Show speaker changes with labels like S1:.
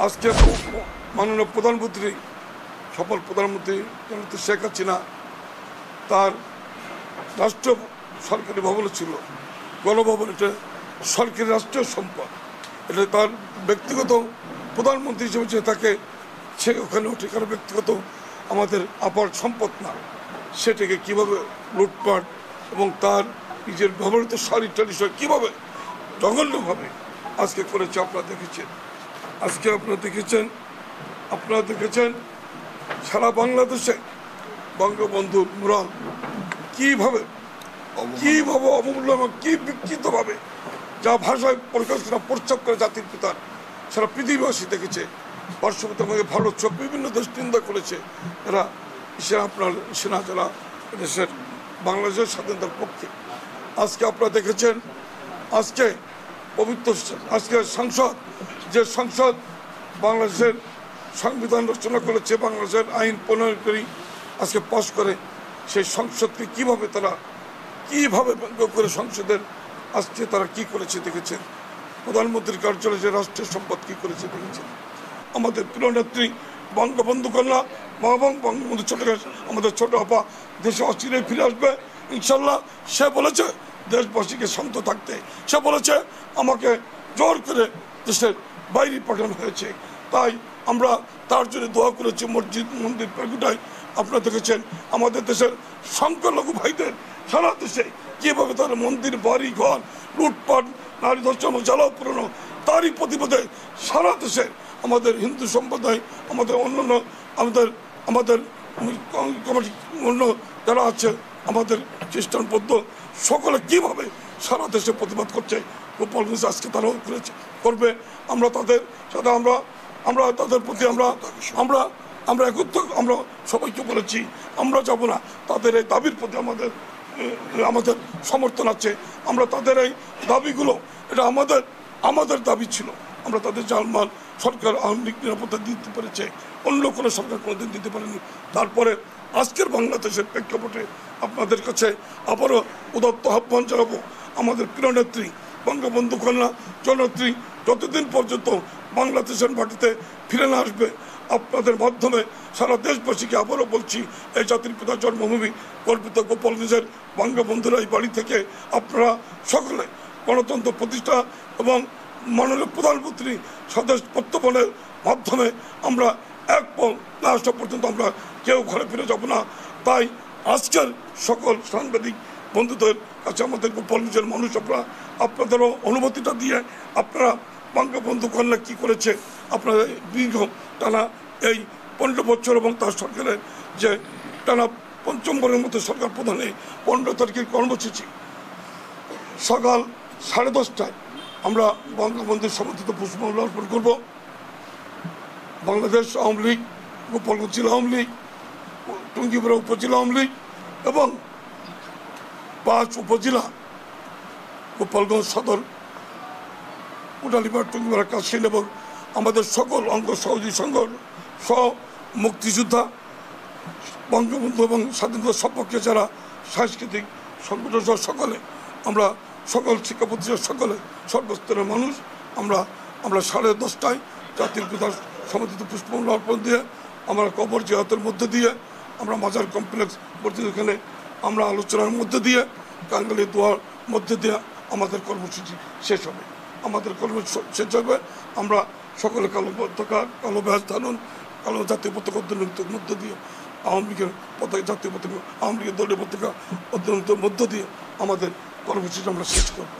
S1: আজকে মাননীয় প্রধানমন্ত্রী সফল প্রধানমন্ত্রী জননেত্রী শেখ হাসিনা তার রাষ্ট্র সরকারি ভবন ছিল গণভবন, এটা সরকারি রাষ্ট্রীয় সম্পদ, এটা তার ব্যক্তিগত প্রধানমন্ত্রী হিসেবে তাকে সে ওখানে ওঠে, কারণ ব্যক্তিগত আমাদের আপার সম্পদ না, সেটাকে কীভাবে লুটপাট এবং তার নিজের ব্যবহৃত শাড়ি টাড়ি কীভাবে জঘন্যভাবে আজকে করেছে আপনারা দেখেছেন। আজকে আপনারা দেখেছেন সারা বাংলাদেশে বঙ্গবন্ধু মুরাল কীভাবে অবমূল্য এবং কী বিকৃতভাবে যা ভাষায় প্রকাশ করা প্রস্তাব করে জাতির পিতার সারা পৃথিবীবাসী দেখেছে। পার্শ্ববর্তী আমাদের ভারত সব বিভিন্ন দেশ নিন্দা করেছে, এরা আপনার সেনা যারা দেশের বাংলাদেশের স্বাধীনতার পক্ষে। আজকে আপনারা দেখেছেন আজকে পবিত্র আজকে সংসদ বাংলাদেশের সংবিধান রচনা করেছে, বাংলাদেশের আইন প্রণয়নকারী আজকে পাশ করে, সেই সংসদকে কীভাবে ব্যঙ্গ করে সংসদের আজকে তারা কি করেছে দেখেছেন। প্রধানমন্ত্রীর কার্যালয়ে যে রাষ্ট্রীয় সম্পদ কি করেছে দেখেছেন। আমাদের প্রিয় নেত্রী বঙ্গবন্ধু কন্যা বঙ্গবন্ধু আমাদের ছোট আপা দেশে অচিরেই ফিরে আসবে ইনশাল্লাহ। সে বলেছে দেশবাসীকে শান্ত থাকতে, সে বলেছে আমাকে জোর করে দেশের বাইরে পাঠানো হয়েছে, তাই আমরা তার জন্য দোয়া করেছি মসজিদ মন্দির পেগুটায়। আপনারা দেখেছেন আমাদের দেশের সংখ্যালঘু ভাইদের সারা দেশে কীভাবে তার মন্দির বাড়ি ঘর লুটপাট নারী ধর্ষণ জ্বালাও পুরনো, তারই প্রতিবাদে সারা দেশে আমাদের হিন্দু সম্প্রদায় আমাদের অন্যান্য আমাদের কমিটি অন্য যারা আছে আমাদের খ্রিস্টান বৌদ্ধ সকলে কীভাবে সারা দেশে প্রতিবাদ করছে, গোপালগঞ্জ আজকে তারাও করবে। আমরা তাদের সাথে আমরা তাদের প্রতি আমরা একত্র আমরা সবাইকে বলেছি আমরা যাব না, তাদের এই দাবির প্রতি আমাদের সমর্থন আছে। আমরা তাদের এই দাবিগুলো এটা আমাদের দাবি ছিল, আমরা তাদের জালমাল সরকার আওয়ামী লীগ নিরাপত্তা দিতে পেরেছে, অন্য কোনো সরকার কোনোদিন দিতে পারেনি। তারপরে আজকের বাংলাদেশের প্রেক্ষাপটে আপনাদের কাছে আবারও উদাত্ত আহ্বান জানাবো, আমাদের প্রিয় নেত্রী বঙ্গবন্ধু কন্যা জননেত্রী যতদিন পর্যন্ত বাংলাদেশের মাটিতে ফিরে না আসবে, আপনাদের মাধ্যমে সারা দেশবাসীকে আবারও বলছি, এই জাতির পিতার জন্মভূমি কল্পিত গোপালগঞ্জের বঙ্গবন্ধুর এই বাড়ি থেকে আপনারা সকলে গণতন্ত্র প্রতিষ্ঠা এবং মাননীয় প্রধানমন্ত্রী স্বদেশ প্রত্যর্পণের মাধ্যমে আমরা এক না আসা পর্যন্ত আমরা কেউ ঘরে ফিরে যাব না। তাই আজকের সকল সাংবাদিক বন্ধুদের কাছে আমাদের গোপালগঞ্জের মানুষ আপনাদেরও অনুমতিটা দিয়ে আপনারা বঙ্গবন্ধু কন্যা কী করেছে আপনারা দীর্ঘ টানা এই 15 বছর এবং তার সরকারের যে টানা পঞ্চমবারের মতো সরকার প্রধানে 15 তারিখের কর্মসূচি সকাল 10:30টায় আমরা বঙ্গবন্ধুর সমর্থিত পুষ্পমাল্য অর্পণ করব। বাংলাদেশ আওয়ামী লীগ, গোপালগঞ্জ জেলা আওয়ামী লীগ, টুঙ্গিপাড়া উপজেলা আওয়ামী লীগ এবং 5 উপজেলা গোপালগঞ্জ সদর কোটালীপাড় টুঙ্গিপাড়া কাশিল এবং আমাদের সকল অঙ্গ সহযোগী সহ মুক্তিযোদ্ধা বঙ্গবন্ধু এবং স্বাধীনতার সপক্ষে যারা সাংস্কৃতিক সংগঠন সহ সকলে আমরা সকল শিক্ষা প্রতিষ্ঠান সকলে সর্বস্তরের মানুষ আমরা 10:30টায় জাতির পিতার সমর্থিত পুষ্পমাল্য অর্পণ দিয়ে আমরা কবর জিয়ারতের মধ্যে দিয়ে আমরা মাজার কমপ্লেক্স এখানে আমরা আলোচনার মধ্যে দিয়ে কাঙ্গালি দোয়ার মধ্যে দিয়ে আমাদের কর্মসূচি শেষ হবে। শেষ হবে আমরা সকলে কালো পতাকা কালো ব্যাজ ধারণ কালো জাতীয় পতাকা উদ্যোগের মধ্য দিয়ে আওয়ামী লীগের পতাকা জাতীয় পতাকা আওয়ামী লীগের দলীয় পতাকা উদ্যোগের মধ্য দিয়ে আমাদের কর্মসূচি আমরা শেষ করব।